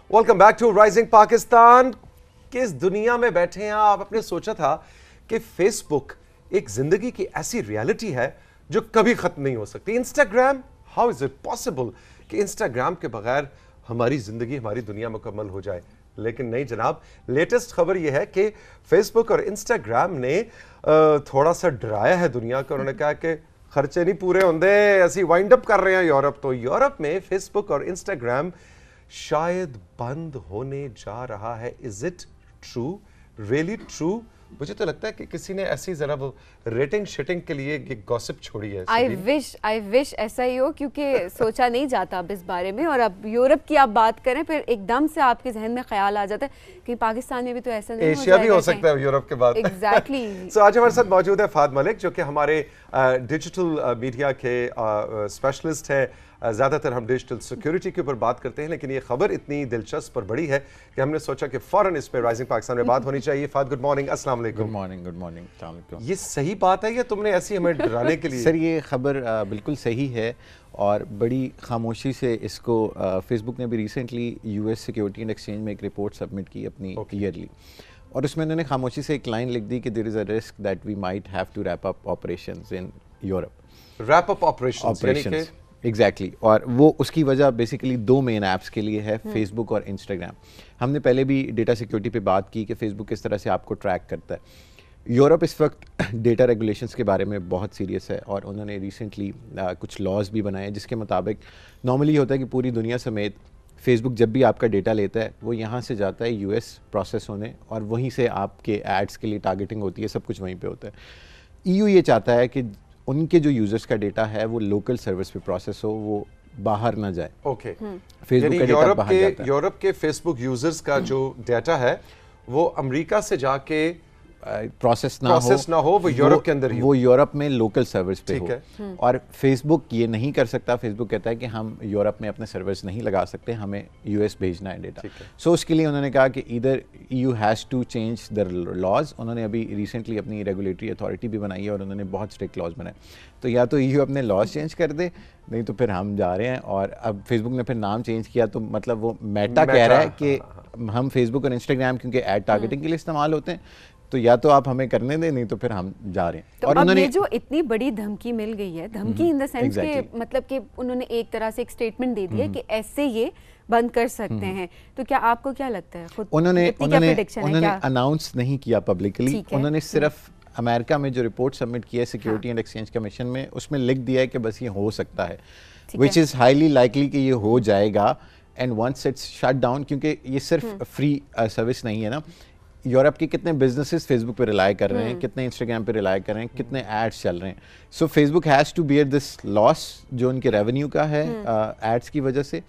Welcome back to rising Pakistan. किस दुनिया में बैठे हैं आप? आपने सोचा था कि फेसबुक एक जिंदगी की ऐसी रियलिटी है जो कभी खत्म नहीं हो सकती। Instagram, how is it possible कि इंस्टाग्राम के बगैर हमारी जिंदगी, हमारी दुनिया मुकम्मल हो जाए? लेकिन नहीं जनाब, लेटेस्ट खबर यह है कि फेसबुक और इंस्टाग्राम ने थोड़ा सा डराया है दुनिया को। उन्होंने कहा कि खर्चे नहीं पूरे होंगे, ऐसी वाइंड अप कर रहे हैं यूरोप। तो यूरोप में फेसबुक और इंस्टाग्राम शायद बंद होने जा रहा है। Is it true, really true? मुझे तो लगता है कि किसी ने ऐसी जरा वो रेटिंग शेटिंग के लिए ये गॉसिप छोड़ी है। आई विश ऐसा ही हो, क्योंकि सोचा नहीं जाता अब इस बारे में। और अब यूरोप की आप बात करें, फिर एकदम से आपके जहन में ख्याल आ जाता है कि पाकिस्तान में भी तो ऐसा नहीं, एशिया भी हो सकता है यूरोप के बाद। एग्जैक्टली। सो आज हमारे साथ मौजूद है फाद मलिक, जो कि हमारे डिजिटल मीडिया के स्पेशलिस्ट है। ज़्यादातर हम डिजिटल सिक्योरिटी के ऊपर बात करते हैं, लेकिन ये खबर इतनी दिलचस्प और बड़ी है कि हमने सोचा कि फ़ौरन इस पर राइजिंग पाकिस्तान में बात होनी चाहिए। Fahd, good morning. अस्सलाम वालेकुम। गुड मॉर्निंग अस्सलाम वालेकुम। ये सही बात है या तुमने ऐसी हमें डराने के लिए? सर, ये खबर बिल्कुल सही है और बड़ी खामोशी से इसको फेसबुक ने भी recently US security and exchange में एक रिपोर्ट सबमिट की अपनी ईयरली, और उसमें उन्होंने खामोशी से एक लाइन लिख दी कि there is a risk that we might have to wrap up operations in Europe. Wrap up operations exactly. और वो उसकी वजह बेसिकली दो मेन ऐप्स के लिए है, फेसबुक और इंस्टाग्राम। हमने पहले भी डेटा सिक्योरिटी पे बात की कि फेसबुक किस तरह से आपको ट्रैक करता है। यूरोप इस वक्त डेटा रेगुलेशंस के बारे में बहुत सीरियस है और उन्होंने रिसेंटली कुछ लॉज भी बनाए, जिसके मुताबिक नॉर्मली होता है कि पूरी दुनिया समेत फेसबुक जब भी आपका डेटा लेता है वो यहाँ से जाता है यूएस प्रोसेस होने, और वहीं से आपके एड्स के लिए टारगेटिंग होती है, सब कुछ वहीं पे होता है। ईयू ये चाहता है कि उनके जो यूजर्स का डेटा है वो लोकल सर्विस पे प्रोसेस हो, वो बाहर ना जाए। ओके। फेसबुक का डेटा बाहर जाता है। यूरोप के फेसबुक यूजर्स का जो डेटा है वो अमेरिका से जाके प्रोसेस ना हो, वो यूरोप के अंदर ही वो यूरोप में लोकल सर्विस पे हो। है। और फेसबुक ये नहीं कर सकता। फेसबुक कहता है कि हम यूरोप में अपने सर्विस नहीं लगा सकते, हमें यूएस भेजना है डेटा। सो उसके लिए उन्होंने कहा कि इधर EU has to change the laws. उन्होंने अभी रिसेंटली अपनी रेगुलेटरी अथॉरिटी भी बनाई है और उन्होंने बहुत स्ट्रिक्ट लॉज बनाए। तो या तो ईयू अपने लॉज चेंज कर दे, नहीं तो फिर हम जा रहे हैं। और अब फेसबुक ने फिर नाम चेंज किया, तो मतलब वो मेटा कह रहा है कि हम फेसबुक और इंस्टाग्राम क्योंकि एड टारगेटिंग के लिए इस्तेमाल होते हैं, तो या तो आप हमें करने दें, नहीं तो फिर हम जा रहे हैं। तो और उन्होंने जो इतनी बड़ी धमकी मिल गई है, धमकी इन द सेंस के मतलब कि उन्होंने एक तरह से एक स्टेटमेंट दे दिया कि ऐसे ये बंद कर सकते हैं, तो क्या आपको क्या लगता है? खुद उन्होंने अनाउंस नहीं किया पब्लिकली। उन्होंने सिर्फ अमेरिका में जो रिपोर्ट सबमिट की है सिक्योरिटी एंड एक्सचेंज कमीशन में, उसमें लिख दिया है कि बस ये हो सकता है, विच इज़ हाईली लाइकली कि ये हो जाएगा and once it's shut down. क्योंकि ये सिर्फ फ्री सर्विस नहीं है ना। यूरोप के कितने बिजनेसेस फेसबुक पे रिलाई कर रहे हैं, कितने इंस्टाग्राम पे रिलाई कर रहे हैं, कितने एड्स चल रहे हैं। So Facebook has to bear this loss जो उनके रेवेन्यू का है एड्स की वजह से,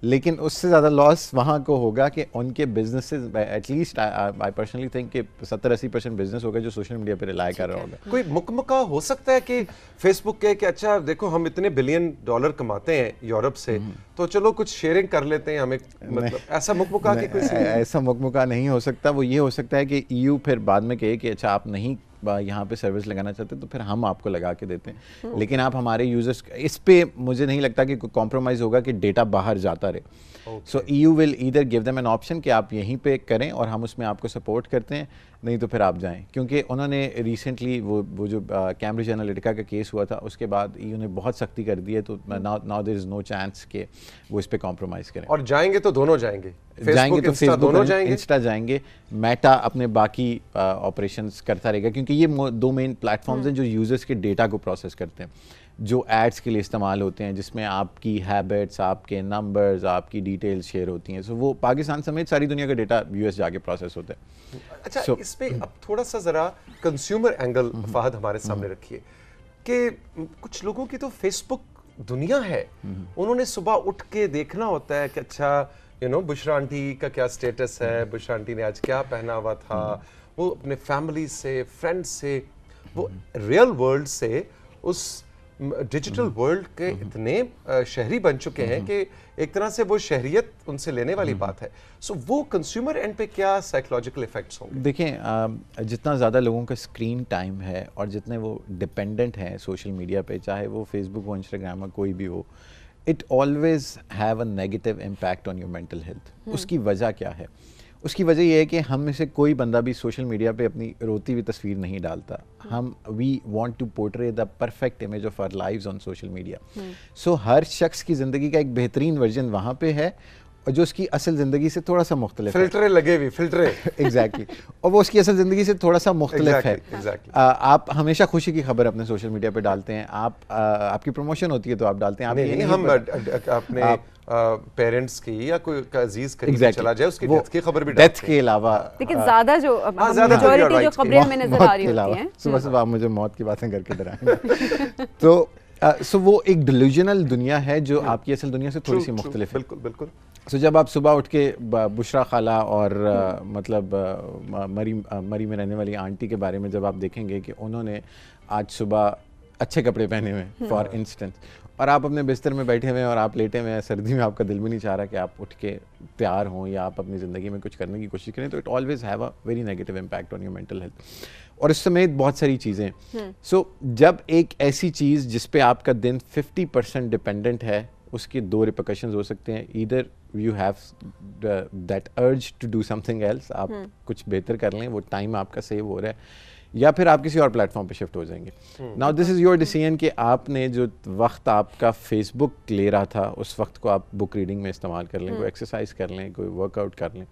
लेकिन उससे ज़्यादा लॉस वहाँ को होगा कि उनके businesses, at least I personally think कि 70-80% बिजनेस होगा जो सोशल मीडिया पे रिलाई कर रहा होगा। कोई मुकमका हो सकता है कि फेसबुक के कि अच्छा देखो हम इतने बिलियन डॉलर कमाते हैं यूरोप से, तो चलो कुछ शेयरिंग कर लेते हैं हमें, मतलब ऐसा मुकमका की कोई ऐसा मुकमका नहीं हो सकता। वो ये हो सकता है कि ईयू फिर बाद में कहे कि अच्छा आप नहीं यहाँ पे सर्विस लगाना चाहते तो फिर हम आपको लगा के देते हैं, लेकिन आप हमारे यूजर्स, इस पे मुझे नहीं लगता कि कोई कॉम्प्रोमाइज होगा कि डेटा बाहर जाता रहे। So EU will either give them an option कि आप यहीं पे करें और हम उसमें आपको सपोर्ट करते हैं, नहीं तो फिर आप जाएं। क्योंकि उन्होंने रिसेंटली वो जो कैम्ब्रिज एनालिटिका का केस हुआ था, उसके बाद ईयू ने बहुत सख्ती कर दी है, तो now there is no chance कि वो इस पे कॉम्प्रोमाइज करें। और जाएंगे तो दोनों जाएंगे तो फेसबुक दोनों जाएंगे, इंस्टा जाएंगे, मेटा अपने बाकी ऑपरेशंस करता रहेगा, क्योंकि ये दो मेन प्लेटफॉर्म्स हैं जो यूजर्स के डेटा को प्रोसेस करते हैं, जो एड्स के लिए इस्तेमाल होते हैं, जिसमें आपकी हैबिट्स, आपके नंबर्स, आपकी डिटेल्स शेयर होती हैं। सो वो पाकिस्तान समेत सारी दुनिया का डेटा यूएस जाके प्रोसेस होता है। अच्छा, इस पे अब थोड़ा सा जरा कंज्यूमर एंगल फाहद हमारे सामने रखिए कि कुछ लोगों की तो फेसबुक दुनिया है, उन्होंने सुबह उठ के देखना होता है कि अच्छा बुशरा आंटी का क्या स्टेटस है, बुशरा आंटी ने आज क्या पहना हुआ था, वो अपने फैमिली से, फ्रेंड्स से, वो रियल वर्ल्ड से उस डिजिटल वर्ल्ड के इतने शहरी बन चुके हैं कि एक तरह से वो शहरियत उनसे लेने वाली बात है। सो वो कंज्यूमर एंड पे क्या साइकोलॉजिकल इफेक्ट्स होंगे? देखें, जितना ज़्यादा लोगों का स्क्रीन टाइम है और जितने वो डिपेंडेंट हैं सोशल मीडिया पे, चाहे वो फेसबुक हो, इंस्टाग्राम हो, कोई भी हो, it always have a negative impact on your mental health. उसकी वजह क्या है? उसकी वजह यह है कि हम में से कोई बंदा भी सोशल मीडिया पे अपनी रोती हुई तस्वीर नहीं डालता। हम we want to portray the perfect image of our lives on social media. So हर शख्स की ज़िंदगी का एक बेहतरीन वर्जन वहाँ पे है और जो उसकी असल ज़िंदगी से थोड़ा सा मुख्तलिफ है। फिल्टरे लगे हुए, फिल्टरे एग्जैक्टली और वो उसकी असल ज़िंदगी से थोड़ा सा मुख्तलिफ है। आप हमेशा खुशी की खबर अपने सोशल मीडिया पे डालते हैं, आपकी प्रमोशन होती है तो आप डालते हैं। आप नहीं, हम अपने पेरेंट्स की या कोई अजीज करीब चला जाए उसकी डेथ की खबर भी डेथ के अलावा, लेकिन ज्यादा जो मेजॉरिटी जो खबरें हमें नजर आ रही होती हैं, सुबह सुबह आप मुझे मौत की बातें करके डराएंगे तो सो वो एक डिल्यूजनल दुनिया है जो आपकी असल दुनिया से थोड़ी सी मुख्तलिफ है। बिल्कुल बिल्कुल। सो जब आप सुबह उठ के बुशरा खाला और मतलब मरी में रहने वाली आंटी के बारे में जब आप देखेंगे कि उन्होंने आज सुबह अच्छे कपड़े पहने हुए फॉर इंस्टेंस, और आप अपने बिस्तर में बैठे हुए हैं और आप लेटे हुए हैं, सर्दी में आपका दिल भी नहीं चाह रहा कि आप उठ के तैयार हों या आप अपनी ज़िंदगी में कुछ करने की कोशिश करें, तो it always have a very negative impact on your mental health. और इस समेत बहुत सारी चीज़ें। सो जब एक ऐसी चीज़ जिस पे आपका दिन 50% डिपेंडेंट है, उसके दो रिपरकशंस हो सकते हैं। Either you have that urge to do something else, आप कुछ बेहतर कर लें, वो टाइम आपका सेव हो रहा है, या फिर आप किसी और प्लेटफॉर्म पे शिफ्ट हो जाएंगे। Now this is your decision कि आपने जो वक्त आपका फेसबुक ले रहा था उस वक्त को आप बुक रीडिंग में इस्तेमाल कर लें, कोई एक्सरसाइज कर लें, कोई वर्कआउट कर लें,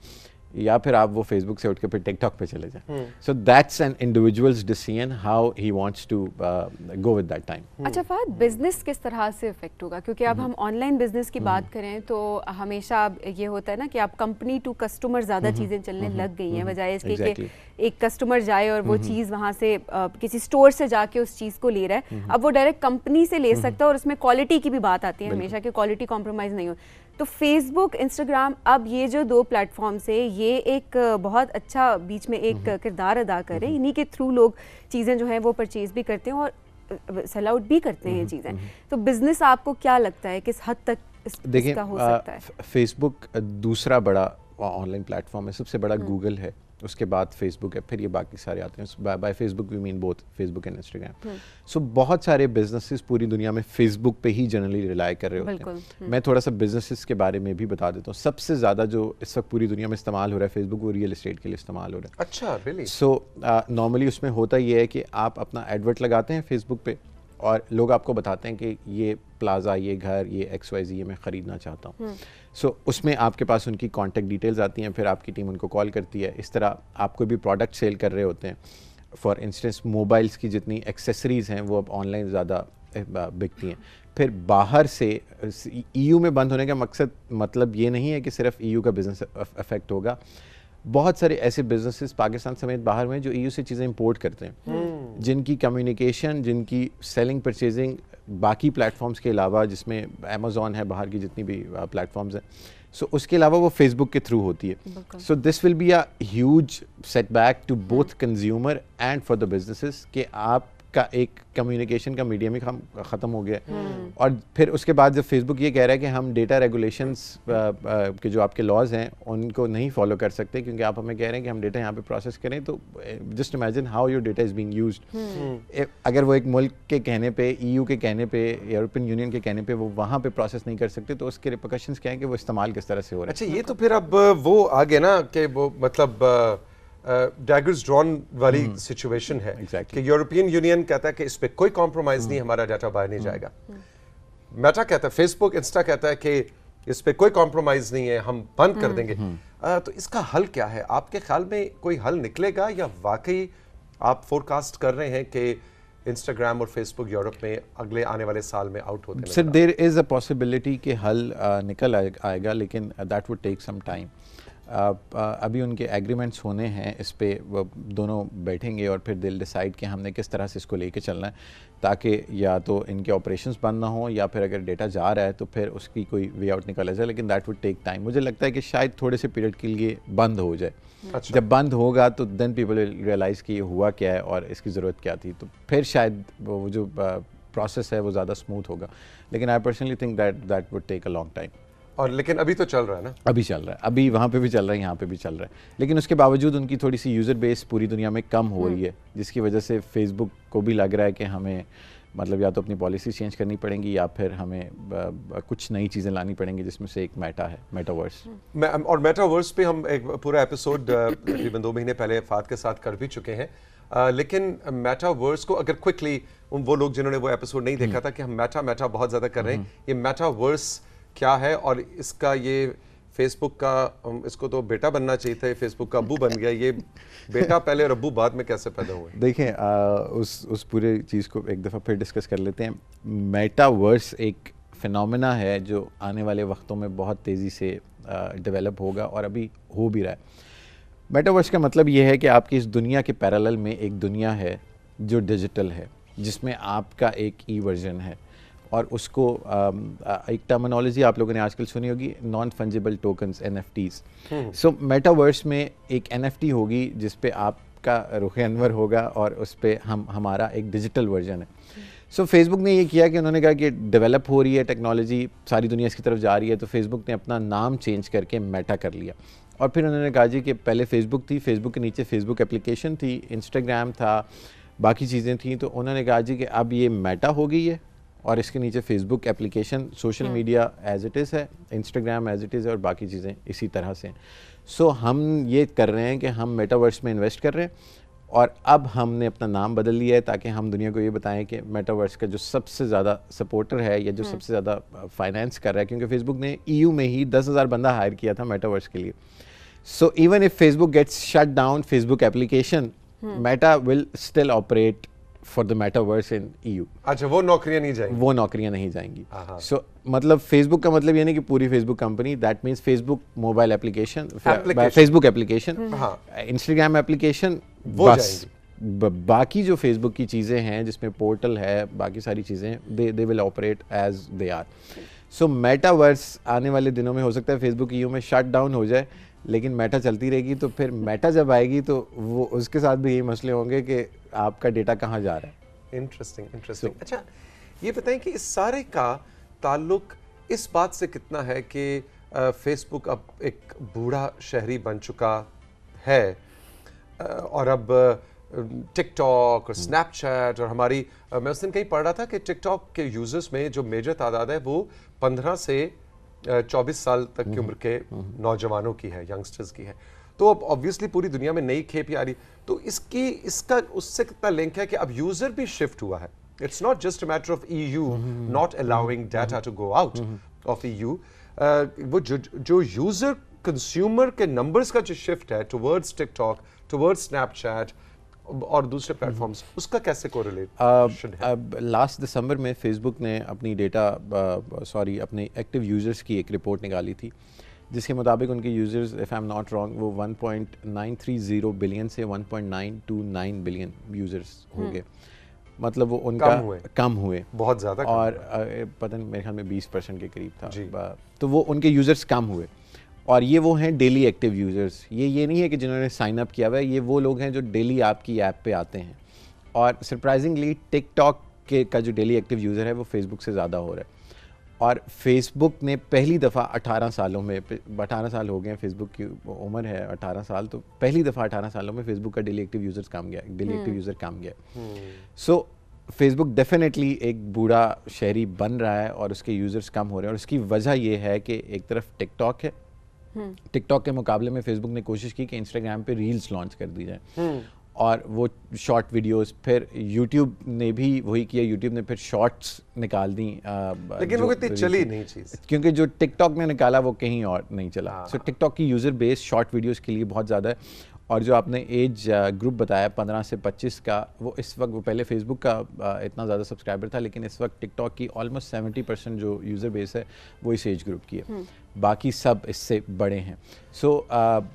या फिर आप वो फेसबुक से उठ के फिर टिकटॉक पे चले जाएं। So that's an individual's decision how he wants to go with that time. अच्छा फहद, बिजनेस किस तरह से इफेक्ट होगा? क्योंकि अब हम ऑनलाइन बिजनेस की बात करें तो हमेशा ये होता है ना कि आप कंपनी टू कस्टमर ज़्यादा चीज़ें चलने लग गई हैं, बजाय इसके कि एक कस्टमर जाए और वो चीज़ वहाँ से किसी स्टोर से जाके उस चीज़ को ले रहा है। अब वो डायरेक्ट कंपनी से ले सकता है और उसमें क्वालिटी की भी बात आती है हमेशा कि क्वालिटी कॉम्प्रोमाइज़ नहीं हो। तो फेसबुक, इंस्टाग्राम, अब ये जो दो प्लेटफॉर्म से ये एक बहुत अच्छा बीच में एक किरदार अदा कर रहे हैं। इन्हीं के थ्रू लोग चीज़ें जो हैं वो परचेज भी करते हैं और सेल आउट भी करते हैं चीज़ें। तो बिजनेस आपको क्या लगता है किस हद तक इसका हो सकता है? फेसबुक दूसरा बड़ा ऑनलाइन प्लेटफॉर्म है, सबसे बड़ा गूगल है, उसके बाद फेसबुक है, फिर ये बाकी सारे आते हैं। By Facebook we mean both Facebook and Instagram. So बहुत सारे बिजनेसेस पूरी दुनिया में फेसबुक पे ही जनरली रिलाई कर रहे होते हैं। मैं थोड़ा सा बिजनेसेस के बारे में भी बता देता हूँ। सबसे ज़्यादा जो इस वक्त पूरी दुनिया में इस्तेमाल हो रहा है फेसबुक, वो रियल एस्टेट के लिए इस्तेमाल हो रहा है। अच्छा, रियली? सो नॉर्मली उसमें होता ये है कि आप अपना एडवर्ट लगाते हैं फेसबुक पे और लोग आपको बताते हैं कि ये प्लाजा, ये घर, ये XYZ ये मैं ख़रीदना चाहता हूँ। सो उसमें आपके पास उनकी कॉन्टैक्ट डिटेल्स आती हैं, फिर आपकी टीम उनको कॉल करती है। इस तरह आप कोई भी प्रोडक्ट सेल कर रहे होते हैं, फॉर इंस्टेंस मोबाइल्स की जितनी एक्सेसरीज़ हैं वो अब ऑनलाइन ज़्यादा बिकती हैं। फिर बाहर से EU में बंद होने का मतलब ये नहीं है कि सिर्फ EU का बिज़नेस अफेक्ट होगा। बहुत सारे ऐसे बिजनेसेस पाकिस्तान समेत बाहर में जो EU से चीज़ें इंपोर्ट करते हैं, जिनकी कम्युनिकेशन, जिनकी सेलिंग परचेजिंग बाकी प्लेटफॉर्म्स के अलावा, जिसमें अमेज़ॉन है, बाहर की जितनी भी प्लेटफॉर्म्स हैं, सो उसके अलावा वो फेसबुक के थ्रू होती है। So this will be a huge setback to both consumer and for the businesses कि आपका एक कम्युनिकेशन का मीडियम ही ख़त्म हो गया। और फिर उसके बाद जब फेसबुक ये कह रहा है कि हम डेटा रेगुलेशंस के जो आपके लॉज हैं उनको नहीं फॉलो कर सकते क्योंकि आप हमें कह रहे हैं कि हम डेटा यहाँ पे प्रोसेस करें, तो just imagine how your data is being used. अगर वो एक मुल्क के कहने पे, EU के कहने पे, यूरोपियन यूनियन के कहने पे वो वहाँ पे प्रोसेस नहीं कर सकते, तो उसके रिपरकशंस क्या है कि वो इस्तेमाल किस तरह से हो रहा है। अच्छा, ये तो फिर अब वो आ गया ना कि वो मतलब डैगर्स ड्रॉन वाली सिचुएशन है कि यूरोपियन यूनियन कहता है कि इस पे कोई कॉम्प्रोमाइज नहीं, हमारा डाटा बाहर नहीं जाएगा। मेटा कहता है, फेसबुक, इंस्टा कहता है कि इस पे कोई कॉम्प्रोमाइज नहीं है, हम बंद कर देंगे। तो इसका हल क्या है? आपके ख्याल में कोई हल निकलेगा या वाकई आप फोरकास्ट कर रहे हैं कि इंस्टाग्राम और फेसबुक यूरोप में अगले आने वाले साल में आउट होते हैं? Sir, there is a possibility कि हल निकल आएगा, लेकिन that would take some time. अभी उनके एग्रीमेंट्स होने हैं, इस पे वो दोनों बैठेंगे और फिर दिल डिसाइड कि हमने किस तरह से इसको लेके चलना है, ताकि या तो इनके ऑपरेशंस बंद ना हो या फिर अगर डेटा जा रहा है तो फिर उसकी कोई वे आउट निकाला जाए, लेकिन दैट वुड टेक टाइम। मुझे लगता है कि शायद थोड़े से पीरियड के लिए बंद हो जाए। अच्छा। जब बंद होगा तो देन पीपल विल रियलाइज़ कि ये हुआ क्या है और इसकी ज़रूरत क्या थी, तो फिर शायद वो जो प्रोसेस है वो ज़्यादा स्मूथ होगा, लेकिन I personally think that would take a long time. और लेकिन अभी तो चल रहा है ना? अभी चल रहा है, अभी वहाँ पे भी चल रहा है, यहाँ पे भी चल रहा है, लेकिन उसके बावजूद उनकी थोड़ी सी यूज़र बेस पूरी दुनिया में कम हो रही है, जिसकी वजह से फेसबुक को भी लग रहा है कि हमें मतलब या तो अपनी पॉलिसी चेंज करनी पड़ेंगी या फिर हमें कुछ नई चीज़ें लानी पड़ेंगी, जिसमें से एक मेटा है, मेटावर्स। और मेटावर्स पे हम एक पूरा एपिसोड तकरीबन 2 महीने पहले फात के साथ कर भी चुके हैं, लेकिन मेटावर्स को अगर क्विकली वो लोग जिन्होंने वो एपिसोड नहीं देखा था कि हम मेटा बहुत ज़्यादा कर रहे हैं, ये मेटावर्स क्या है और इसका ये फेसबुक का इसको तो बेटा बनना चाहिए था, फेसबुक का अब्बू बन गया, ये बेटा पहले और अब्बू बाद में कैसे पैदा हुए? देखें उस पूरे चीज़ को एक दफ़ा फिर डिस्कस कर लेते हैं। मेटावर्स एक फिनोमेना है जो आने वाले वक्तों में बहुत तेज़ी से डेवलप होगा और अभी हो भी रहा है। मेटावर्स का मतलब ये है कि आपकी इस दुनिया के पैरेलल में एक दुनिया है जो डिजिटल है, जिसमें आपका एक ई वर्जन है और उसको एक टर्मिनोलॉजी आप लोगों ने आजकल सुनी होगी, नॉन फंजिबल टोकन्स, NFTs। सो मेटावर्स में एक NFT होगी जिस पे आपका रुख अनवर होगा और उस पे हमारा एक डिजिटल वर्जन है। सो फेसबुक ने ये किया कि उन्होंने कहा कि डेवलप हो रही है टेक्नोलॉजी, सारी दुनिया इसकी तरफ जा रही है, तो फेसबुक ने अपना नाम चेंज करके मेटा कर लिया। और फिर उन्होंने कहा जी कि पहले फेसबुक थी, फेसबुक के नीचे फेसबुक एप्लीकेशन थी, इंस्टाग्राम था, बाकी चीज़ें थी, तो उन्होंने कहा जी कि अब ये मेटा हो गई है और इसके नीचे Facebook application, social media as it is है, इंस्टाग्राम एज इट इज़ है और बाकी चीज़ें इसी तरह से। सो हम ये कर रहे हैं कि हम मेटावर्स में इन्वेस्ट कर रहे हैं और अब हमने अपना नाम बदल लिया है ताकि हम दुनिया को ये बताएं कि मेटावर्स का जो सबसे ज़्यादा सपोर्टर है या जो सबसे ज़्यादा फाइनेंस कर रहा है, क्योंकि फेसबुक ने EU में ही 10,000 बंदा हायर किया था मेटावर्स के लिए। So even if Facebook gets shut down Facebook application, Meta will still operate for the metaverse in EU। अच्छा, वो नौकरियां नहीं जाएंगी? वो नौकरियां नहीं जाएंगी। सो मतलब फेसबुक का मतलब ये नहीं कि पूरी Facebook company, that means Facebook mobile application, Facebook application, Instagram application, बस बाकी जो फेसबुक की चीज़ें हैं जिसमें पोर्टल है, बाकी सारी चीज़ें they will operate as they are. So metaverse आने वाले दिनों में हो सकता है फेसबुक EU में शट डाउन हो जाए, लेकिन मेटा चलती रहेगी। तो फिर मेटा जब आएगी तो वो उसके साथ भी यही मसले होंगे कि आपका डेटा कहाँ जा रहा है। इंटरेस्टिंग। अच्छा, ये बताएं कि इस सारे का ताल्लुक इस बात से कितना है कि फेसबुक अब एक बूढ़ा शहरी बन चुका है और अब टिकटॉक और स्नैपचैट और हमारी मैं उस दिन कहीं पढ़ रहा था कि टिकटॉक के यूजर्स में जो मेजर तादाद है वो 15 से 24 साल तक की उम्र के नौजवानों की है, यंगस्टर्स की है। तो अब ऑब्वियसली पूरी दुनिया में नई खेप आ रही, तो इसका उससे कितना लिंक है कि अब यूजर भी शिफ्ट हुआ है? It's not just a matter of EU not allowing data to go out of EU, वो जो यूजर कंज्यूमर के नंबर्स का जो शिफ्ट है टुवर्ड्स टिकटॉक, टुवर्ड्स स्नैपचैट और दूसरे प्लेटफॉर्म्स, उसका कैसे कोरिलेट है? लास्ट दिसंबर में फेसबुक ने अपनी अपने एक्टिव यूजर्स की एक रिपोर्ट निकाली थी, जिसके मुताबिक उनके users, if I am not wrong, वो 1.930 बिलियन से 1.929 बिलियन यूजर्स हो गए। मतलब वो उनका कम हुए बहुत ज़्यादा, और पता नहीं मेरे ख्याल में 20% के करीब था। तो वो उनके यूजर्स कम हुए और ये वो हैं डेली एक्टिव यूज़र्स। ये नहीं है कि जिन्होंने साइन अप किया हुआ है, ये वो लोग हैं जो डेली आपकी ऐप पे आते हैं। और सरप्राइजिंगली टिकटॉक का जो डेली एक्टिव यूज़र है वो फेसबुक से ज़्यादा हो रहा है। और फेसबुक ने पहली दफ़ा 18 सालों में, 18 साल हो गए हैं, फेसबुक की उम्र है 18 साल, तो पहली दफ़ा 18 सालों में फेसबुक का डेली एक्टिव यूज़र कम गया। सो फेसबुक डेफिनेटली एक बूढ़ा शहरी बन रहा है और उसके यूज़र्स कम हो रहे हैं। और उसकी वजह यह है कि एक तरफ टिकटॉक है, टिकटॉक के मुकाबले में फेसबुक ने कोशिश की कि इंस्टाग्राम पे रील्स लॉन्च कर दी जाए और वो शॉर्ट वीडियोस। फिर यूट्यूब ने भी वही किया, यूट्यूब ने फिर शॉर्ट्स निकाल दी, लेकिन वो इतनी चली नहीं चीज़, क्योंकि जो टिकटॉक ने निकाला वो कहीं और नहीं चला। सो टिकटॉक की यूज़र बेस शॉर्ट वीडियोस के लिए बहुत ज़्यादा है। और जो आपने एज ग्रुप बताया 15 से 25 का, वो इस वक्त, वो पहले फेसबुक का इतना ज़्यादा सब्सक्राइबर था, लेकिन इस वक्त टिकटॉक की ऑलमोस्ट 70% जो यूज़र बेस है वो इस एज ग्रुप की है, बाकी सब इससे बड़े हैं। सो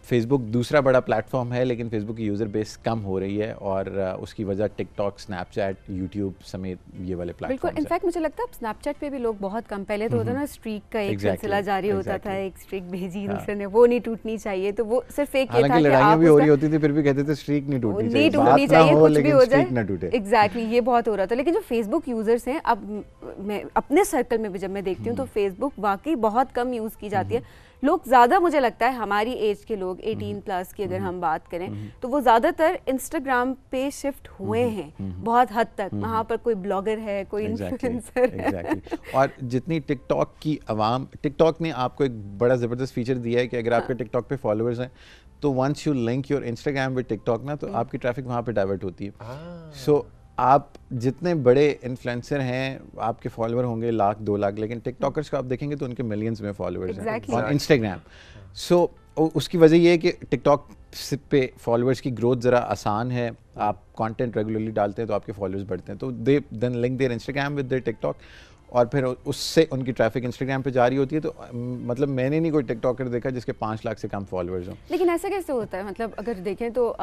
फेसबुक दूसरा बड़ा प्लेटफॉर्म है, लेकिन फेसबुक की यूज़र बेस कम हो रही है और उसकी वजह टिकटॉक, स्नैपचैट, यूट्यूब समेत ये वाले प्लेटफॉर्म। बिल्कुल, इनफैक्ट मुझे लगता है स्नैपचैट पे भी लोग बहुत कम, पहले तो होता ना स्ट्रीक का एक सिलसिला जारी होता था, एक स्ट्रीक भेजी दूसरे ने, वो नहीं टूटनी चाहिए, तो वो सिर्फ एक ये था कि लड़ाइयाँ भी हो रही होती थी, फिर भी कहते थे स्ट्रीक नहीं टूटनी चाहिए, कुछ भी हो जाए। एग्जैक्टली, ये बहुत हो रहा था। लेकिन जो फेसबुक यूजर्स हैं, अब मैं अपने सर्कल में भी जब मैं देखती हूँ तो फेसबुक वाकई बहुत कम यूज़ की जाती है। लोग ज़्यादा, मुझे लगता है हमारी एज के लोग 18 प्लस की अगर हम बात करें तो वो ज़्यादातर इंस्टाग्राम पे शिफ्ट हुए हैं बहुत हद तक। वहाँ पर कोई ब्लॉगर है, कोई इन्फ्लुएंसर है। और जितनी टिकटॉक की आवाम, टिकटॉक ने आपको एक बड़ा ज़बरदस्त फीचर दिया है कि अगर आपके टिकटॉक पे फॉलोअर्स हैं तो once you link your Instagram with TikTok ना, तो आपकी ट्रैफिक वहाँ पे डाइवर्ट होती है। सो आप जितने बड़े इन्फ्लुएंसर हैं, आपके फॉलोअर होंगे 1,00,000-2 लाख, लेकिन टिकटॉकर्स को आप देखेंगे तो उनके मिलियंस में फॉलोअर्स हैं और इंस्टाग्राम। सो उसकी वजह ये है कि टिकटॉक पे फॉलोअर्स की ग्रोथ ज़रा आसान है। आप कंटेंट रेगुलरली डालते हैं तो आपके फॉलोअर्स बढ़ते हैं, तो they then link their Instagram with their TikTok और फिर उससे उनकी ट्रैफिक इंस्टाग्राम पे जारी होती है। तो मतलब मैंने नहीं कोई टिकटॉकर देखा जिसके 5 लाख से कम फॉलोअर्स हों। लेकिन ऐसा कैसे होता है? मतलब अगर देखें तो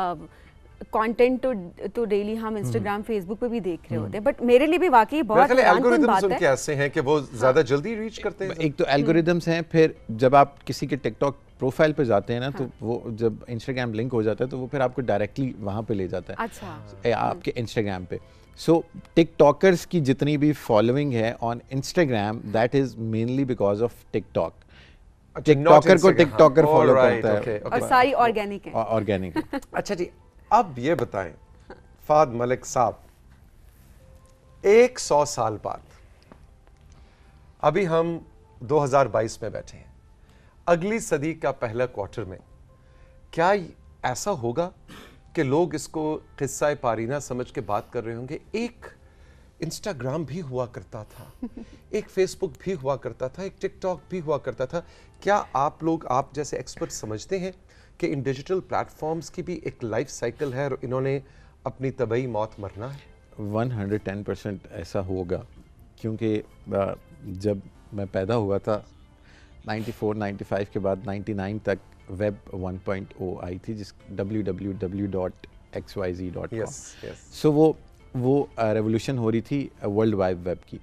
कंटेंट तो डेली हम इंस्टाग्राम फेसबुक पे भी देख रहे होते हैं, बट मेरे लिए भी वाकई बहुत एल्गोरिथम्स उनके ऐसे हैं कि वो ज़्यादा जल्दी रीच करते हैं। एक तो एल्गोरिदम्स हैं, फिर जब आप किसी के टिकटॉक प्रोफाइल पे जाते हैं ना, तो वो जब इंस्टाग्राम लिंक हो जाता है तो वो फिर आपको डायरेक्टली वहाँ पे ले जाता है। अच्छा। आपके इंस्टाग्राम पे। सो टिकटॉकर्स की जितनी भी फॉलोइंग है on Instagram, that is mainly because of TikTok. TikToker को टिकटॉकर फॉलो करता है और सारी ऑर्गेनिक है। ऑर्गेनिक। अच्छा जी, अब ये बताएं फाद मलिक साहब, 100 साल बाद, अभी हम 2022 में बैठे हैं, अगली सदी का पहला क्वार्टर में क्या ऐसा होगा कि लोग इसको किस्सा पारीना समझ के बात कर रहे होंगे? एक इंस्टाग्राम भी हुआ करता था, एक फेसबुक भी हुआ करता था, एक टिकटॉक भी हुआ करता था। क्या आप लोग, आप जैसे एक्सपर्ट, समझते हैं कि इन डिजिटल प्लेटफॉर्म्स की भी एक लाइफ साइकिल है और इन्होंने अपनी तबई मौत मरना है? 110% ऐसा होगा, क्योंकि जब मैं पैदा हुआ था 94-95 के बाद 99 तक वेब 1.0 आई थी, जिस www.xyz.com। सो वो रेवोल्यूशन हो रही थी वर्ल्ड वाइड वेब की।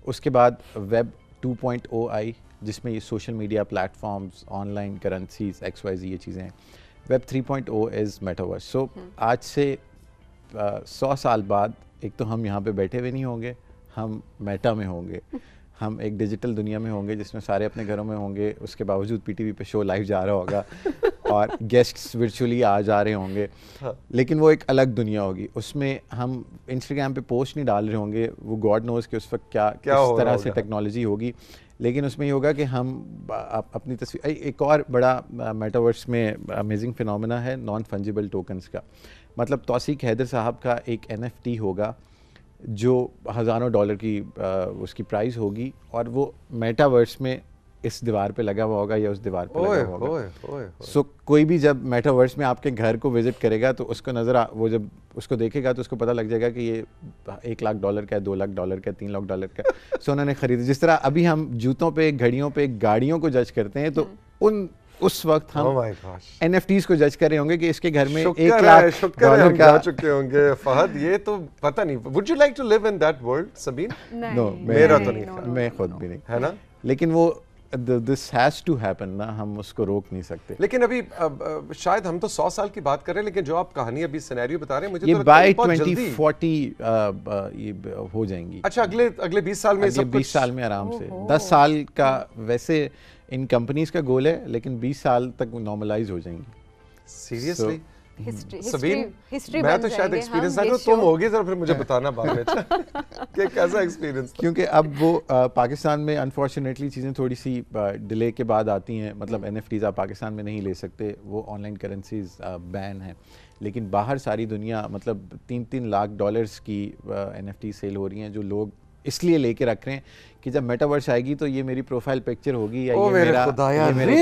उसके बाद वेब 2.0 आई, जिसमें ये social media platforms, online currencies, XYZ ये चीज़ें हैं। Web 3.0 is metaverse. सो आज से 100 साल बाद एक तो हम यहाँ पे बैठे हुए नहीं होंगे, हम मेटा में होंगे, हम एक डिजिटल दुनिया में होंगे जिसमें सारे अपने घरों में होंगे। उसके बावजूद PTV पे शो लाइव जा रहा होगा और गेस्ट्स वर्चुअली आ जा रहे होंगे, लेकिन वो एक अलग दुनिया होगी। उसमें हम इंस्टाग्राम पे पोस्ट नहीं डाल रहे होंगे, वो गॉड नोज कि उस वक्त क्या किस तरह से टेक्नोलॉजी होगी, लेकिन उसमें ये होगा कि हम अपनी तस्वीर। एक और बड़ा मेटावर्स में अमेजिंग फिनोमेना है नॉन फंजिबल टोकन्स का। मतलब तौसीक हैदर साहब का एक NFT होगा जो हज़ारों डॉलर की उसकी प्राइस होगी, और वो मेटावर्स में इस दीवार पे लगा हुआ होगा या उस दीवार पे लगा हुआ होगा। सो कोई भी जब मेटावर्स में आपके घर को विजिट करेगा तो उसको वो जब उसको देखेगा तो उसको पता लग जाएगा कि ये $1 लाख का है, $2 लाख का है, $3 लाख का। सो उन्होंने खरीदा। जिस तरह अभी हम जूतों पे, घड़ियों पे, गाड़ियों को जज करते हैं, तो उस वक्त हम NFTs को जज कर रहे होंगे कि इसके घर में $1 लाख का चुके होंगे। फहद, ये तो पता नहीं, would you like to live in that world Sabeen? No, मेरा तो नहीं, मैं खुद भी नहीं, है ना। लेकिन वो दिस हैज टू हैपन ना, हम उसको रोक नहीं सकते। लेकिन अभी शायद हम तो 100 साल की बात कर रहे हैं, लेकिन जो आप कहानी अभी सिनेरियो बता रहे हैं, मुझे ये तो लगता है बाय 2040 ये हो जाएंगी। अच्छा, अगले 20 साल में सब 20 साल में आराम से। 10 साल का वैसे इन कंपनीज का गोल है, लेकिन 20 साल तक नॉर्मलाइज हो जाएंगी। सीरियसली? हिस्ट्री मैं तो शायद एक्सपीरियंस ना, तुम होगी जरा फिर मुझे बताना बाद में कि कैसा एक्सपीरियंस था। क्योंकि अब वो पाकिस्तान में अनफॉर्चुनेटली चीज़ें थोड़ी सी डिले के बाद आती हैं। मतलब NFTs आप पाकिस्तान में नहीं ले सकते, वो ऑनलाइन करेंसीज बैन है, लेकिन बाहर सारी दुनिया, मतलब $3-3 लाख की NFT सेल हो रही हैं, जो लोग इसलिए लेके रख रहे हैं कि जब मेटावर्स आएगी तो ये मेरी प्रोफाइल पिक्चर होगी या ये मेरा, ये मेरे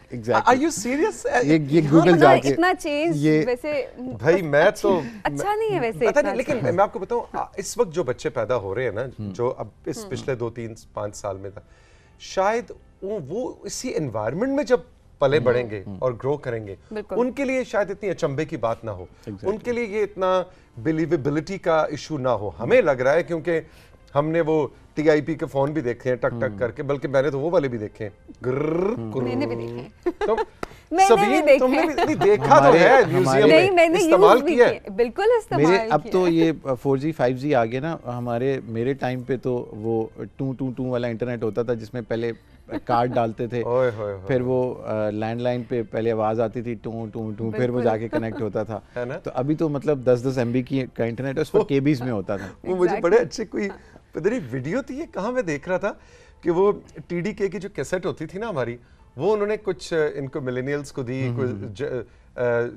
Exactly. Are you serious? ये गूगल जाके इतना चेंज वैसे भाई मैं तो अच्छा नहीं है वैसे पता नहीं, लेकिन मैं आपको बताऊं, इस वक्त जो बच्चे पैदा हो रहे हैं ना, जो अब इस पिछले 2-3-5 साल में था, शायद वो इसी एनवायरनमेंट में जब पले बढ़ेंगे और ग्रो करेंगे, उनके लिए शायद इतनी अचंभे की बात ना हो, उनके लिए ये इतना बिलीवेबिलिटी का इशू ना हो। हमें लग रहा है क्योंकि हमने वो TIP के फोन भी देखे हैं टक टक करके, बल्कि मैंने तो वो वाले भी देखे हैं, मैंने भी देखे। तो सभी तुमने भी देखा तो है म्यूजियम में, मैंने इस्तेमाल किया है, बिल्कुल इस्तेमाल किया। अब तो ये 4G 5G आ गया ना। मेरे टाइम पे तो वो 222 वाला इंटरनेट होता था, जिसमें पहले कार्ड डालते थे, फिर वो लैंडलाइन पे पहले आवाज आती थी टू टू टू, फिर वो जाके कनेक्ट होता था, है ना? तो अभी तो मतलब 10-10 MB का इंटरनेट उस पर केबीज में होता था। वो मुझे बड़े अच्छे कोई पता नहीं वीडियो थी ये कहाँ मैं देख रहा था कि वो TDK की जो कैसेट होती थी ना हमारी, वो उन्होंने कुछ इनको मिलेनियल्स को दी,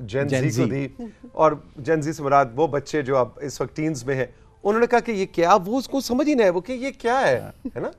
जेन जी को दी, और जेन जी से मुराद वो बच्चे जो अब इस वक्त टीन्स में है, उन्होंने कहा कि ये क्या, वो उसको समझ ही नहीं है वो कि ये क्या है ना?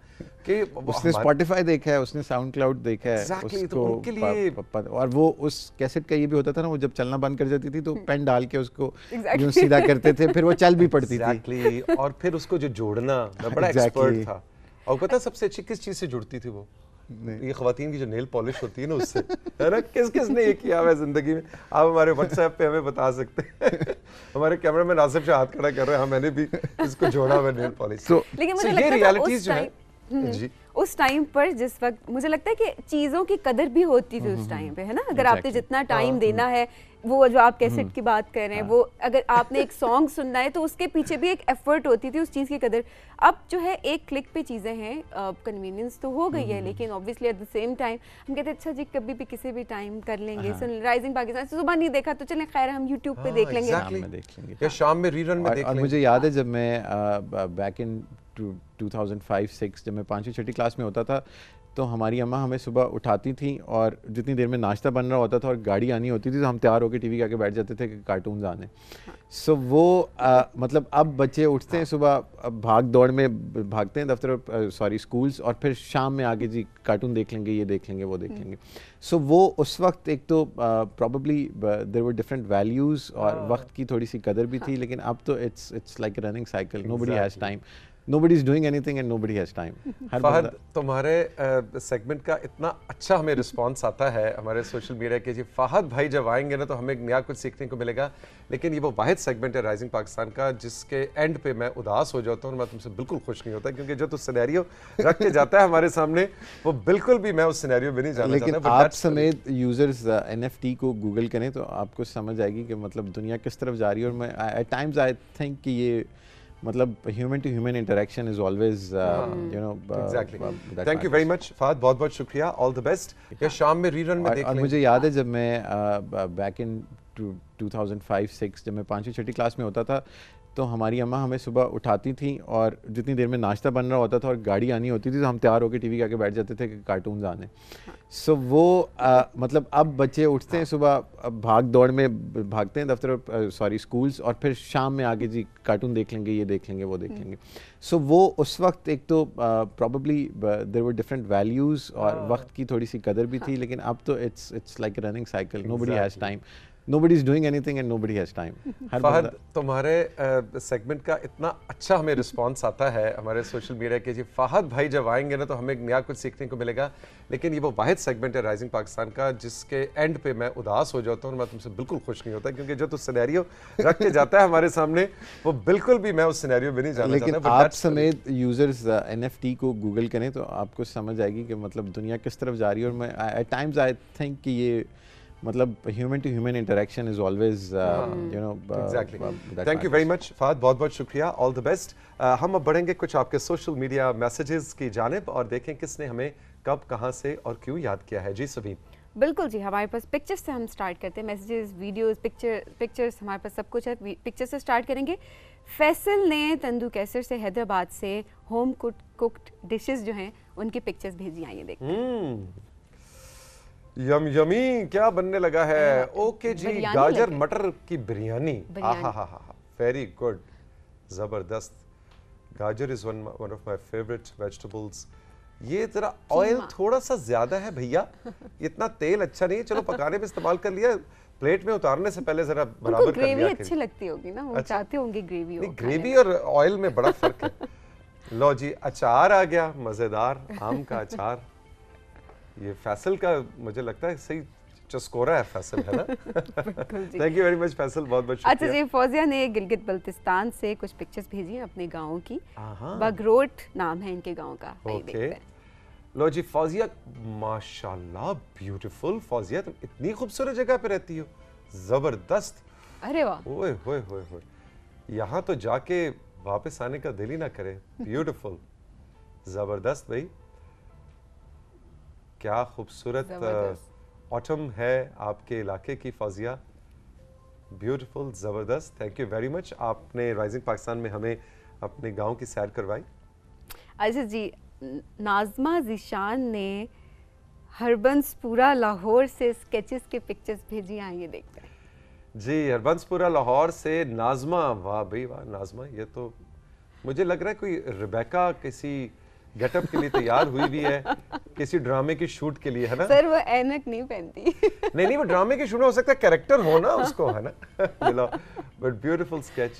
कि उसने स्पॉटिफाई देखा है, उसने साउंड क्लाउड देखा है, exactly, उसको तो उनके लिए और वो उस कैसेट का ये भी होता था ना, वो जब चलना बंद कर जाती थी तो पेन डाल के उसको यूं सीधा करते थे, फिर वो चल भी पड़ती थी। और फिर उसको जो जोड़ना, मैं बड़ा एक्सपर्ट था। और पता सबसे अच्छी किस चीज से जुड़ती थी वो? ये ख्वातीन की जो नेल पॉलिश होती है ना, उससे, है ना? किस ने ये किया हुआ जिंदगी में? आप हमारे व्हाट्सएप पे हमें बता सकते हैं। हमारे कैमरामैन आसिफ शाह हाथ खड़ा कर रहे हैं, हाँ मैंने भी इसको जोड़ा हुआ नेल पॉलिश। लेकिन मुझे लगता है रियलिटीज जो है जी, उस टाइम पर जिस वक्त मुझे लगता है कि चीज़ों की कदर भी होती थी उस टाइम पे, है ना? अगर आपने जितना टाइम देना है, वो जो आप कैसेट की बात कर रहे हैं, वो अगर आपने एक सॉन्ग सुनना है तो उसके पीछे भी एक एफर्ट होती थी उस चीज़ की कदर। अब जो है एक क्लिक पे चीज़ें हैं, कन्वीनियंस तो हो गई है, लेकिन obviously at the same time हम कहते हैं अच्छा जी कभी भी किसी भी टाइम कर लेंगे, राइजिंग पाकिस्तान सुबह नहीं देखा तो चलें खैर हम यूट्यूब पे देख लेंगे, या शाम में रीरन में देख लेंगे। और मुझे याद है जब मैं बैक इन 2005-6 जब मैं 5वीं-6वीं क्लास में होता था, तो हमारी अम्मा हमें सुबह उठाती थी और जितनी देर में नाश्ता बन रहा होता था और गाड़ी आनी होती थी तो हम तैयार होकर टीवी के आगे बैठ जाते थे कि कार्टून्स आने। सो वो मतलब अब बच्चे उठते हैं सुबह, भाग दौड़ में भागते हैं दफ्तर स्कूल्स, और फिर शाम में आगे जी कार्टून देख लेंगे, ये देख लेंगे, वो देख लेंगे। सो वो उस वक्त एक तो probably there were different values और वक्त की थोड़ी सी कदर भी थी, लेकिन अब तो it's like running cycle, nobody has time, nobody is doing anything and nobody has time। Fahad, तुम्हारे सेगमेंट का इतना अच्छा हमें रिस्पांस आता है हमारे सोशल मीडिया के, जी फहद भाई जब आएंगे ना तो हमें नया कुछ सीखने को मिलेगा, लेकिन ये वो वाहिद सेगमेंट है राइजिंग पाकिस्तान का जिसके एंड पे मैं उदास हो जाता हूँ और मैं तुमसे बिल्कुल खुश नहीं होता, क्योंकि जो तो सिनेरियो रख के जाता है हमारे सामने वो बिल्कुल भी मैं उस सिनेरियो में नहीं जाना चाहता। लेकिन आप समेत यूजर्स NFT को गूगल करें तो आपको समझ आएगी कि मतलब दुनिया किस तरफ जा रही है। और मैं एट टाइम्स आई थिंक कि ये मतलब human to human interaction is always you know exactly. Thank you very much Fahad, बहुत बहुत शुक्रिया, ऑल द बेस्ट। या शाम में रीरन में देख लेंगे। मुझे याद है जब मैं बैक इन 2005-6 जब मैं 5वीं-6वीं क्लास में होता था, तो हमारी अम्मा हमें सुबह उठाती थी और जितनी देर में नाश्ता बन रहा होता था और गाड़ी आनी होती थी तो हम तैयार होकर टीवी के आगे बैठ जाते थे कि कार्टून्स आने। सो वो मतलब अब बच्चे उठते हैं सुबह, भाग दौड़ में भागते हैं दफ्तर स्कूल्स, और फिर शाम में आगे जी कार्टून देख लेंगे, ये देख लेंगे, वो देख लेंगे। सो वो उस वक्त एक तो probably there were different values और वक्त की थोड़ी सी कदर भी थी, लेकिन अब तो it's like running cycle, nobody has time, nobody is doing anything and nobody has time। Fahad, तुम्हारे सेगमेंट का इतना अच्छा हमें रिस्पांस आता है हमारे सोशल मीडिया के, जी फहद भाई जब आएंगे ना तो हमें नया कुछ सीखने को मिलेगा, लेकिन ये वो वाहिद सेगमेंट है राइजिंग पाकिस्तान का जिसके एंड पे मैं उदास हो जाता हूँ और मैं तुमसे बिल्कुल खुश नहीं होता, क्योंकि जो तो सिनेरियो रख के जाता है हमारे सामने वो बिल्कुल भी मैं उस सिनेरियो में नहीं जाना चाहता। लेकिन आप समेत यूजर्स NFT को गूगल करें तो आपको समझ आएगी कि मतलब दुनिया किस तरफ जा रही है। और मैं एट टाइम्स आई थिंक कि ये मतलब human to human interaction is always you know exactly. Thank you very much Fahad, बहुत बहुत शुक्रिया, ऑल द बेस्ट। हम अब बढ़ेंगे कुछ आपके सोशल मीडिया मैसेजेस की जानिब और देखें किसने हमें कब, कहां से और क्यों याद किया है। जी सभी बिल्कुल जी, हमारे पास पिक्चर्स से हम स्टार्ट करते हैं, मैसेजेस, वीडियोस, पिक्चर्स हमारे पास सब कुछ है। पिक्चर से स्टार्ट करेंगे। फैसल ने तंदू कैसर से हैदराबाद से होम कुक्ड डिशेस जो हैं उनकी पिक्चर्स भेजी, आइए देखते हैं। यम यमी क्या बनने लगा है। ओके जी, गाजर मटर की बिरयानी, वेरी गुड, जबरदस्त। गाजर is one of my favourite vegetables. ये जरा ऑयल थोड़ा सा ज्यादा है भैया, इतना तेल अच्छा नहीं है, चलो पकाने में इस्तेमाल कर लिया, प्लेट में उतारने से पहले जरा बराबर कर लिया। ग्रेवी अच्छी लगती होगी ना, वो चाहते होंगे ग्रेवी हो। ग्रेवी और ऑयल में बड़ा फर्क है। लो जी, अचार आ गया, मजेदार आम का अचार। ये फैसल का मुझे लगता है सही चस्कोरा है फैसल, है ना? Thank you very much Faisal, बहुत बहुत शुक्रिया। अच्छा जी, फौजिया ने गिलगित बल्तिस्तान से कुछ पिक्चर्स भेजी हैं अपने गाँव की। बगरोट नाम है इनके गाँव का। ओके, लो जी फौजिया, माशाल्लाह ब्यूटीफुल। फौजिया तुम इतनी खूबसूरत जगह पे रहती हो, जबरदस्त। अरे वाह, ओए होए होए होए, यहाँ तो जाके वापस आने का दिल ही ना करे। ब्यूटीफुल, जबरदस्त भाई। क्या खूबसूरत ऑटम है आपके इलाके की फौजिया, ब्यूटीफुल, ज़बरदस्त। थैंक यू वेरी मच, आपने राइजिंग पाकिस्तान में हमें अपने गांव की सैर करवाई। अच्छा जी, नाज़मा ज़ीशान ने हरबंसपुरा लाहौर से स्केचेस के पिक्चर्स भेजी हैं, ये देखते हैं। जी, हरबंसपुरा लाहौर से नाज़मा, वाह भाई वाह नाज़मा, ये तो मुझे लग रहा है कोई रिबेका किसी गेटअप के लिए तैयार हुई भी है, किसी ड्रामे की शूट के लिए, है ना? सर वो ऐनक नहीं पहनती। नहीं, वो ड्रामे की शूट हो सकता है, कैरेक्टर हो ना उसको, है ना? बट ब्यूटीफुल स्केच,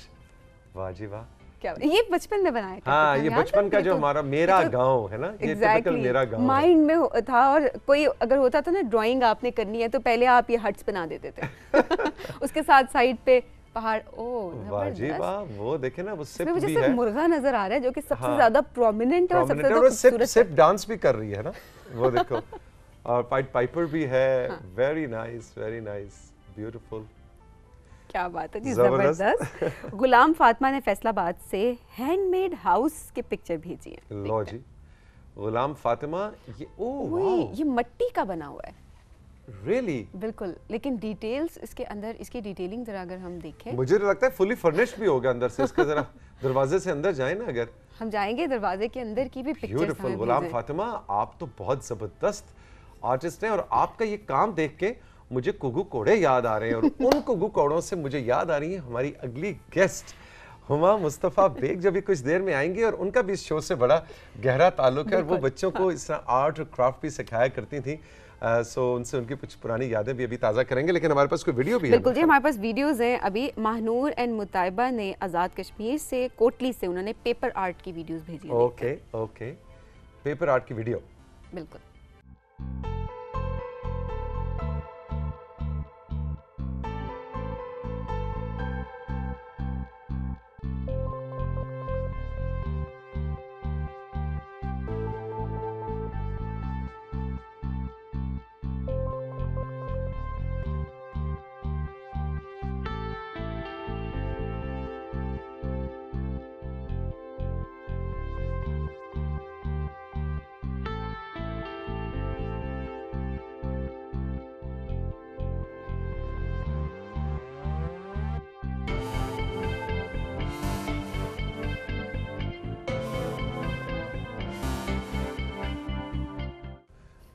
वाह जी वाह। क्या ये बचपन में बनाया था? हाँ, ये बचपन का जो हमारा मेरा गांव है ना, ये टिपिकल मेरा गांव माइंड में था। और कोई अगर होता था ना ड्राइंग आपने करनी है तो पहले आप ये हट्स बना देते थे। उसके साथ साइड पे पहाड़। ओह वाह जी वाह, वो देखे ना वो सिप भी मुझे है, मुर्गा नजर आ रहा है जो कि सबसे ज्यादा प्रोमिनेंट है और सबसे ज्यादा खूबसूरत, सिप डांस भी कर रही है ना, वो देखो। और पाइट पाइपर भी है, वेरी नाइस, ब्यूटीफुल। क्या बात है जी, जबरदस्त। गुलाम फातिमा ने फैसलाबाद से हैंडमेड हाउस के पिक्चर भेजी है। लो जी, गुलाम फातिमा, ये ये मिट्टी का बना हुआ है। Really? बिल्कुल, लेकिन डिटेल्स इसके अंदर, इसकी डिटेलिंग जरा अगर हम देखें, मुझे तो लगता है फुली फर्निश्ड भी होगा अंदर से। इसके जरा दरवाजे से अंदर जाए ना, अगर हम जाएंगे दरवाजे के अंदर की भी पिक्चर्स। ब्यूटीफुल। गुलाम फातिमा, आप तो बहुत जबरदस्त आर्टिस्ट हैं और आपका ये काम देख के मुझे कुगू कोड़े याद आ रहे हैं, और उन कुगू कोड़ों से मुझे याद आ रही है हमारी अगली गेस्ट हुमा मुस्तफ़ा बेग, जब भी कुछ देर में आएंगी, और उनका भी इस शो से बड़ा गहरा ताल्लुक है और वो बच्चों को इस तरह आर्ट और क्राफ्ट भी सिखाया करती थी। सो उनसे उनकी कुछ पुरानी यादें भी अभी ताज़ा करेंगे, लेकिन हमारे पास कोई वीडियो भी है। बिल्कुल जी, हमारे पास वीडियोस हैं। अभी महानूर एंड मुताइबा ने आज़ाद कश्मीर से, कोटली से, उन्होंने पेपर आर्ट की वीडियोस भेजी हैं। ओके, पेपर आर्ट की वीडियो, बिल्कुल।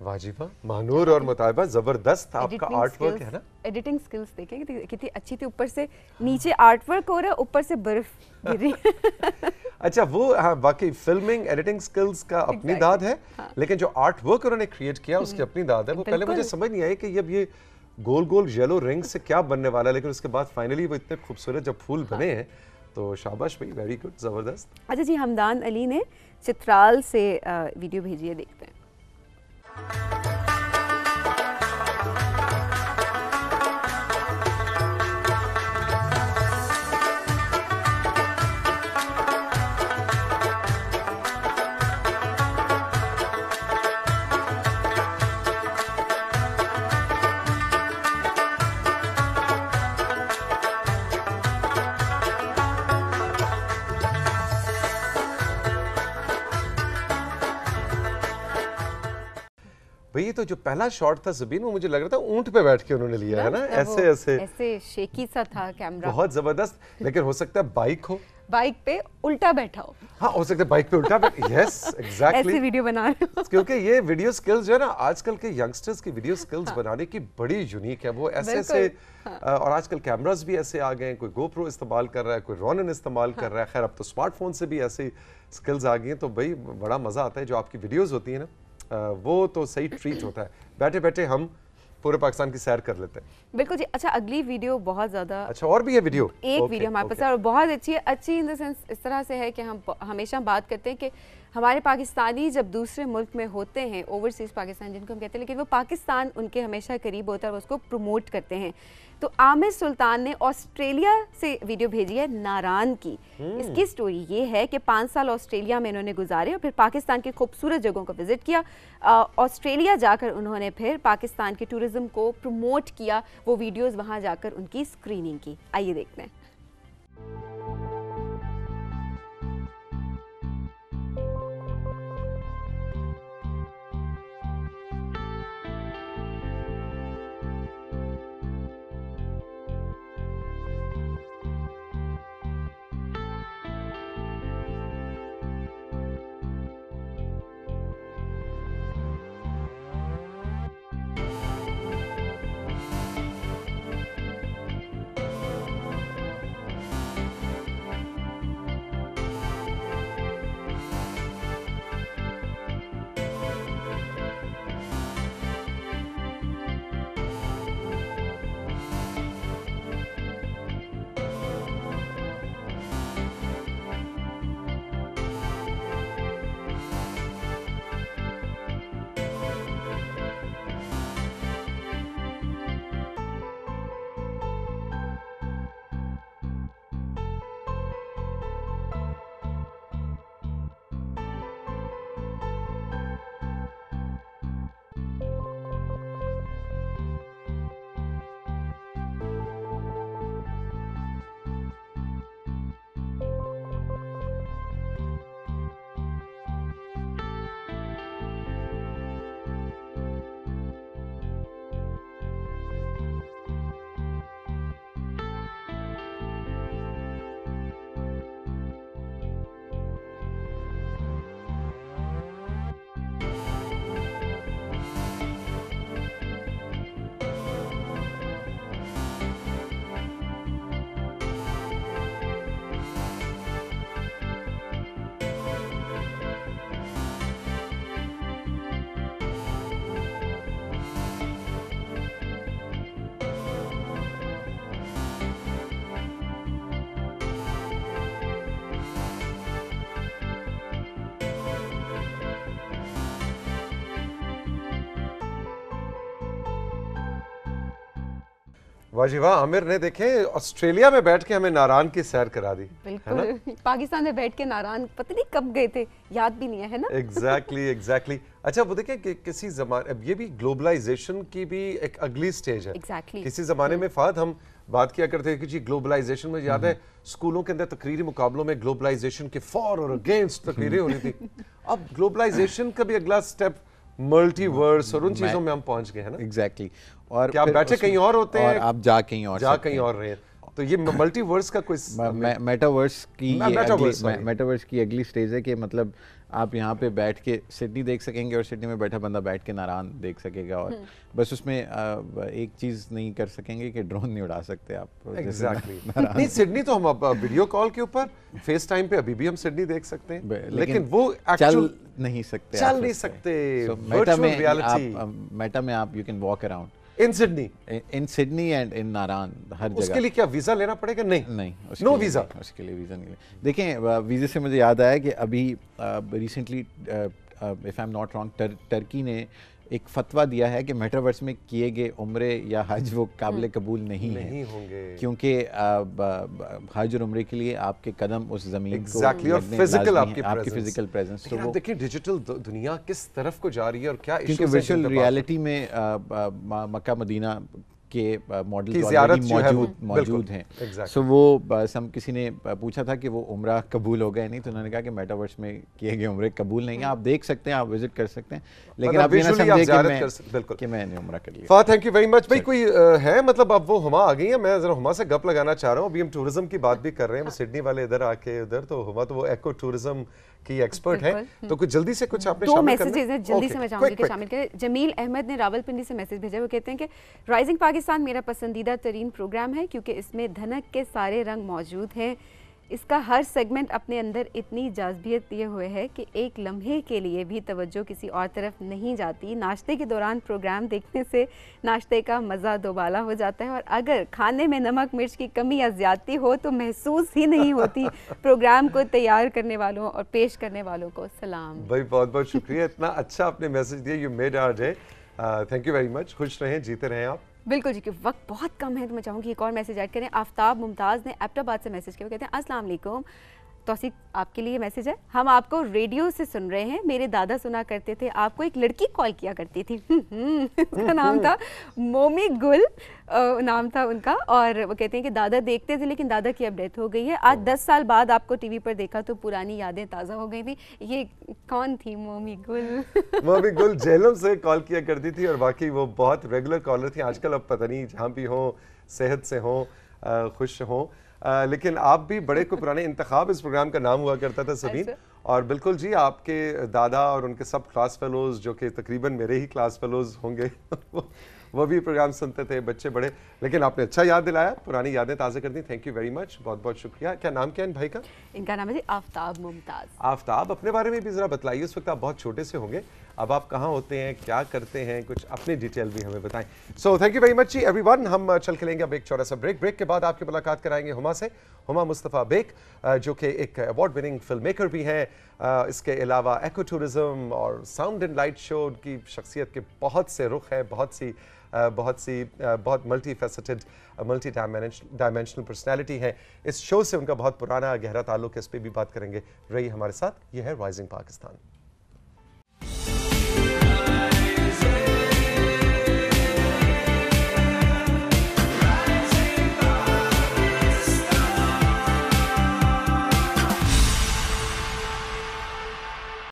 वाजिबा, महानूर और मुताइबा, जबरदस्त आपका आर्ट वर्क है ना। एडिटिंग स्किल्स देखें कितनी अच्छी थी। ऊपर से नीचे आर्ट वर्क हो रहा है, ऊपर से बर्फ गिर रही है। अच्छा, वो हाँ, बाकी फिल्मिंग एडिटिंग स्किल्स का अपनी दाद है, लेकिन जो आर्ट वर्क उन्होंने क्रिएट किया उसकी अपनी दाद है। वो पहले मुझे समझ नहीं आई कि ये गोल गोल येलो रिंग से क्या बनने वाला है, लेकिन उसके बाद फाइनली वो इतने खूबसूरत जब फूल बने हैं, तो शाबाश भाई, वेरी गुड, जबरदस्त। अच्छा जी, हमदान अली ने चित्राल से वीडियो भेजी है, देखते हैं। भाई तो जो पहला शॉट था ज़बीन, वो मुझे लग रहा था ऊंट पे बैठ के उन्होंने लिया है ना, ऐसे शेकी सा था कैमरा, बहुत जबरदस्त। लेकिन हो सकता है बाइक हो, बाइक पे उल्टा बैठा हो। हाँ, हो सकता है बाइक पे उल्टा बैठ, यस एग्जैक्टली, ऐसे वीडियो बना रहे हो। क्योंकि ये वीडियो स्किल्स जो है ना, आजकल के यंगस्टर्स की वीडियो स्किल्स बनाने की बड़ी यूनिक है। वो ऐसे और आजकल कैमरास भी ऐसे आ गए हैं, कोई गोप्रो इस्तेमाल कर रहा है, कोई रोनिन इस्तेमाल कर रहा है। खैर अब तो स्मार्टफोन से भी ऐसी स्किल्स आ गई हैं, तो भाई बड़ा मजा आता है। जो आपकी वीडियोज होती है ना, वो तो सही ट्रीट होता है। बैठे बैठे हम पूरे पाकिस्तान की सैर कर लेते हैं। बिल्कुल जी। अच्छा, अगली वीडियो बहुत ज्यादा, अच्छा और भी है वीडियो, एक वीडियो हमारे पास है और बहुत अच्छी है। अच्छी इन द सेंस इस तरह से है कि हम हमेशा बात करते हैं कि हमारे पाकिस्तानी जब दूसरे मुल्क में होते हैं, ओवरसीज पाकिस्तान जिनको हम कहते हैं, लेकिन वो पाकिस्तान उनके हमेशा करीब होता है और उसको प्रमोट करते हैं। तो आमिर सुल्तान ने ऑस्ट्रेलिया से वीडियो भेजी है, नारान की। इसकी स्टोरी ये है कि 5 साल ऑस्ट्रेलिया में इन्होंने गुजारे और फिर पाकिस्तान की खूबसूरत जगहों को विजिट किया। ऑस्ट्रेलिया जाकर उन्होंने फिर पाकिस्तान के टूरिज्म को प्रमोट किया। वो वीडियोस वहाँ जाकर उनकी स्क्रीनिंग की। आइए देखते हैं। वाह जी वाह, आमिर ने देखे ऑस्ट्रेलिया में बैठ के हमें नारान की सैर करा दी। बिल्कुल, पाकिस्तान में बैठ के नारान पता नहीं कब गए थे, याद भी नहीं है ना। एग्जैक्टली। अच्छा वो देखें कि किसी जमाने, अब ये भी ग्लोबलाइजेशन की भी एक अगली स्टेज है। किसी जमाने में फाद हम बात किया करते हैं कि जी ग्लोबलाइजेशन में याद है स्कूलों के अंदर तकरीरी मुकाबलों में ग्लोबलाइजेशन के फॉर और अगेंस्ट तकरीरें हो रही थी। अब ग्लोबलाइजेशन का भी अगला स्टेप मल्टीवर्स और उन चीजों में हम पहुंच गए हैं ना। एग्जैक्टली। और क्या आप बैठे कहीं और होते हैं और आप जा कहीं और रहे हैं, तो ये मल्टीवर्स का कोई मेटावर्स की अगली स्टेज है कि मतलब आप यहाँ पे बैठ के सिडनी देख सकेंगे और सिडनी में बैठा बंदा बैठ के नारान देख सकेगा, और बस उसमें एक चीज नहीं कर सकेंगे कि ड्रोन नहीं उड़ा सकते आप। एग्जैक्टली नहीं, सिडनी तो हम अब वीडियो कॉल के ऊपर फेस टाइम पे अभी भी हम सिडनी देख सकते हैं, लेकिन वो चल नहीं सकते। मेटा में आप you can walk around in Sydney and in Naran, हर जगह। उसके लिए क्या वीजा लेना पड़ेगा? नहीं, नो वीजा, उसके लिए वीजा नहीं। देखें, वीजे से मुझे याद आया कि अभी recently if I am not wrong, Turkey ने एक फतवा दिया है कि मेटावर्स में किए गए उम्रे या हज वो काबिल कबूल नहीं होंगे, क्योंकि हज और उम्रे के लिए आपके कदम उस जमीन को और फिजिकल आपकी फिजिकल प्रेजेंस। तो देखिए डिजिटल दुनिया किस तरफ को जा रही है और क्या इश्यूज क्योंकि वर्चुअल रियलिटी में मक्का मदीना के मॉडल मौजूद हैं। सो वो हम किसी ने पूछा था कि वो उम्रा कबूल हो गए नहीं, तो उन्होंने कहा कि मेटावर्स में किए गए उम्रे कबूल नहीं है। आप देख सकते हैं, आप विजिट कर सकते हैं, लेकिन आप ये ना समझे कि मैंने उम्रा कर लिया। Thank you very much. भाई कोई है, मतलब अब वो हुमा आ गई है, मैं जरा हुमा से गप लगाना चाह रहा हूँ। अभी हम टूरिज्म की बात भी कर रहे हैं, सिडनी वाले इधर आके उधर, तो हुमा तो वो एको टूरिज्म की एक्सपर्ट है, तो कुछ जल्दी से कुछ आपने शामिल करना है? 2 मैसेजेस हैं, जल्दी से मैं चाहूंगी कि शामिल करें। जमील अहमद ने रावलपिंडी से मैसेज भेजा, वो कहते हैं कि राइजिंग पाकिस्तान मेरा पसंदीदा तरीन प्रोग्राम है क्योंकि इसमें धनक के सारे रंग मौजूद हैं। इसका हर सेगमेंट अपने अंदर इतनी जाज़बियत लिए हुए है कि एक लम्हे के लिए भी तवज्जो किसी और तरफ नहीं जाती। नाश्ते के दौरान प्रोग्राम देखने से नाश्ते का मज़ा दोबाला हो जाता है, और अगर खाने में नमक मिर्च की कमी या ज़्यादती हो तो महसूस ही नहीं होती। प्रोग्राम को तैयार करने वालों और पेश करने वालों को सलाम। भाई बहुत बहुत शुक्रिया, इतना अच्छा आपने मैसेज दिया, you made our day. Thank you very much. खुश रहें, जीते रहें आप। बिल्कुल जी, क्योंकि वक्त बहुत कम है, तो मैं चाहूँगी एक और मैसेज ऐड करें। आफ्ताब मुमताज़ ने एबटाबाद से मैसेज किया, वो कहते हैं अस्सलाम वालेकुम, तौसीक आपके लिए मैसेज है। हम आपको रेडियो से सुन रहे हैं, मेरे दादा सुना करते थे, आपको एक लड़की कॉल किया करती थी। उसका नाम था मोमी गुल, नाम था उनका, और वो कहते हैं कि दादा देखते थे लेकिन दादा की अब डेथ हो गई है। आज 10 साल बाद आपको टीवी पर देखा तो पुरानी यादें ताज़ा हो गई थी। ये कौन थी मोमी गुल? मोमी गुल जेलम से कॉल किया करती थी, और बाकी वो बहुत रेगुलर कॉलर थी। आजकल अब पता नहीं जहाँ भी हो, सेहत से हो, खुश हो, लेकिन आप भी बड़े को पुराने इंतखाब इस प्रोग्राम का नाम हुआ करता था सबीन। और बिल्कुल जी, आपके दादा और उनके सब क्लास फेलोज, जो कि तकरीबन मेरे ही क्लास फेलोज होंगे, वो भी प्रोग्राम सुनते थे, बच्चे बड़े। लेकिन आपने अच्छा याद दिलाया, पुरानी यादें ताज़ा कर दी। थैंक यू वेरी मच, बहुत बहुत शुक्रिया। क्या नाम क्या है इन भाई का? इनका नाम है जी आफ्ताब मुमताज़। आफ्ताब, अपने बारे में भी ज़रा बताइए। उस वक्त आप बहुत छोटे से होंगे, अब आप कहाँ होते हैं, क्या करते हैं, कुछ अपनी डिटेल भी हमें बताएं। So thank you very much जी एवरीवन। हम चल के लेंगे अब एक छोटा सा ब्रेक के बाद आपकी मुलाकात कराएंगे हुमा से, हुमा मुस्तफ़ा बेग, जो कि एक अवार्ड विनिंग फिल्म मेकर भी हैं। इसके अलावा एको टूरिज़म और साउंड एंड लाइट शो की शख्सियत के बहुत से रुख हैं, बहुत multi faceted, multi dimensional personality है। इस शो से उनका बहुत पुराना गहरा ताल्लुक है, इस पर भी बात करेंगे। रहिए हमारे साथ, ये है राइजिंग पाकिस्तान।